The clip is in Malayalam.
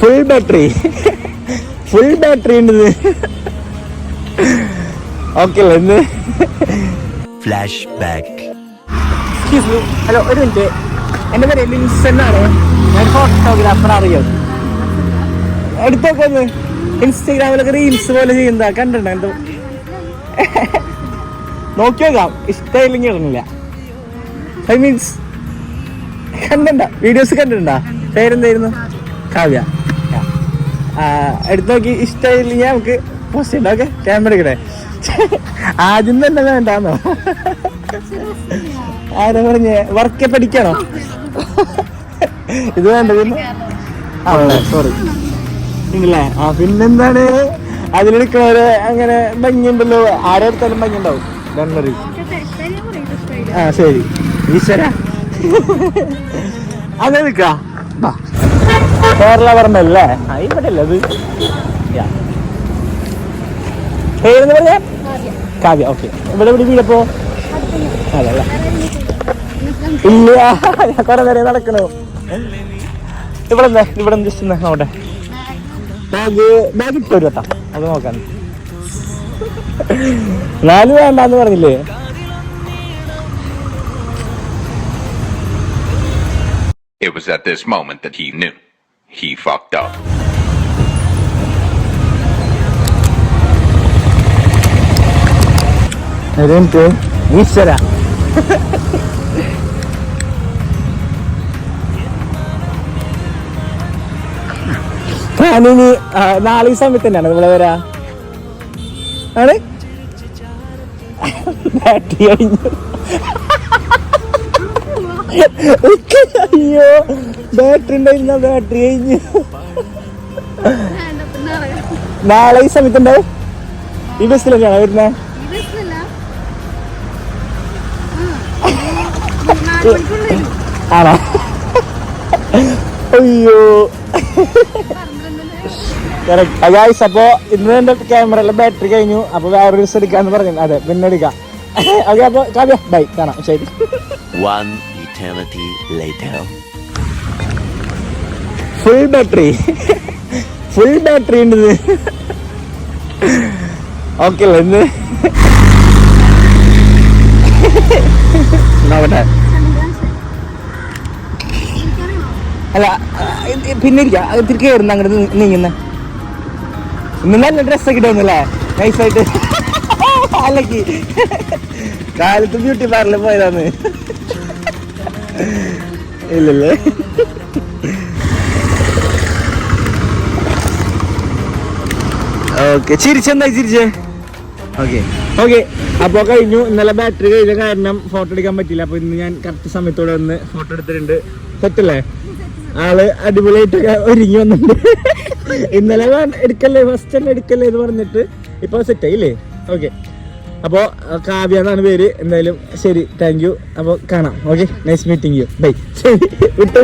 ഫുൾ ബാറ്ററി ഉണ്ട്. ഓക്കെ അല്ലേ? Flash back. ഹലോ, ഒരു മിനിറ്റ്. എൻ്റെ പേര് ലിൻസ് എന്നാണ്. ഞാൻ ഫോട്ടോഗ്രാഫർ. അറിയാം, എടുത്തൊക്കെ ഒന്ന് ഇൻസ്റ്റാഗ്രാമിലൊക്കെ റീൽസ് പോലെ ചെയ്യുന്നതാ കണ്ടിട്ടുണ്ടോ? എന്തോ നോക്കി നോക്കാം. ഇഷ്ടമില്ലെങ്കിൽ ഇടുന്നില്ല. ഐ മീൻസ് കണ്ടിട്ടുണ്ടോ? വീഡിയോസ് കണ്ടിട്ടുണ്ടോ? പേരെന്തായിരുന്നു? കാവ്യ. എടുത്ത് നോക്കി ഇഷ്ടമില്ലെങ്കിൽ നമുക്ക് പോസ്റ്റ് ചെയ്യണ്ട. ഓക്കെ, ക്യാമറ എടുക്കട്ടെ. ആദ്യം തന്നെ വേണ്ടാന്നോ? ആരാ പറഞ്ഞേ? വർക്ക് പഠിക്കാനോ? ഇത് വേണ്ട പിന്നെ. സോറി നിങ്ങളെ. പിന്നെന്താണ് അതിലെടുക്കണവര് അങ്ങനെ ഭംഗിയുണ്ടല്ലോ. ആരെ എടുത്താലും ഭംഗി ഉണ്ടാവും. ശരി ഈശ്വര. അങ്ങനെ നിൽക്കാ. കേരള പറഞ്ഞല്ലേ? ഇവിടെ അല്ലേ അത്? പേരെന്ന് പറഞ്ഞാ കാവ്യ. ഓക്കെ. ഇവിടെ വീടപ്പോ? അതല്ല, ഇല്ല, ഞാൻ കുറെ നേരം നടക്കണു. ഇവിടെ ജസ്റ്റ് നോട്ടെ. ബാഗ് ഇട്ടോ ഒരു വട്ടം, അത് നോക്കാൻ. 4 വേണ്ടാന്ന് പറഞ്ഞില്ലേ? It was at this moment that he knew he fucked up. ഈശ്വര. ഞാനിനി നാളെ ഈ സമയത്ത് തന്നെയാണ് ഇവിടെ വരാ. ആണ് ബാറ്ററി കഴിഞ്ഞു. അയ്യോ, ബാറ്ററി ഉണ്ടായിരുന്ന ബാറ്ററി കഴിഞ്ഞു. നാളെ ഈ സമയത്ത് ഉണ്ടാവും. ഈ ബസ്സിൽ തന്നെയാണോ വരുന്നേ? ആണോ? അയ്യോ, കറക്റ്റ്. അപ്പോ ഇന്ന് എന്റെ ക്യാമറയിലെ ബാറ്ററി കഴിഞ്ഞു. അപ്പൊ വേറൊരു ദിവസം എടുക്കാന്ന് പറഞ്ഞു. അതെ, പിന്നെ എടുക്കാം. ഓക്കെ, അപ്പൊ കാവ്യ ബൈ, കാണാം. ശരി. ഫുൾ ബാറ്ററി ഉണ്ട്. ഓക്കെ അല്ലേ? ഇന്ന് നോക്കട്ടെ. അല്ല, പിന്നെ ഇരിക്കാം. തിരികെ കയറുന്ന അങ്ങോട്ട് നീങ്ങുന്ന. ഇന്ന് നല്ല ഡ്രസ്സൊക്കെ ഇടുന്നല്ലേ, നൈസായിട്ട്. അല്ലക്ക് കാലത്ത് ബ്യൂട്ടി പാർലറിൽ പോയതാന്ന്. ഇല്ലല്ലേ? ഓക്കെ, ചിരിച്ചെന്തായി ചിരിച്ചേ? ഓക്കെ. അപ്പൊ കഴിഞ്ഞു. ഇന്നലെ ബാറ്ററി കഴിഞ്ഞ കാരണം ഫോട്ടോ എടുക്കാൻ പറ്റില്ല. അപ്പൊ ഇന്ന് ഞാൻ കറക്റ്റ് സമയത്തോടെ വന്ന് ഫോട്ടോ എടുത്തിട്ടുണ്ട്. സെറ്റല്ലേ? ആള് അടിപൊളിയായിട്ടൊക്കെ ഒരുങ്ങി വന്നിട്ടുണ്ട്. ഇന്നലെ എടുക്കല്ലേ, ഫസ്റ്റ് തന്നെ എടുക്കല്ലേ എന്ന് പറഞ്ഞിട്ട് ഇപ്പൊ സെറ്റായില്ലേ? ഓക്കെ. അപ്പോ കാവ്യ എന്നാണ് പേര്. എന്തായാലും ശരി, താങ്ക് യു. അപ്പൊ കാണാം. Okay, nice meeting you. Bye. ശരി, വിട്ടോ.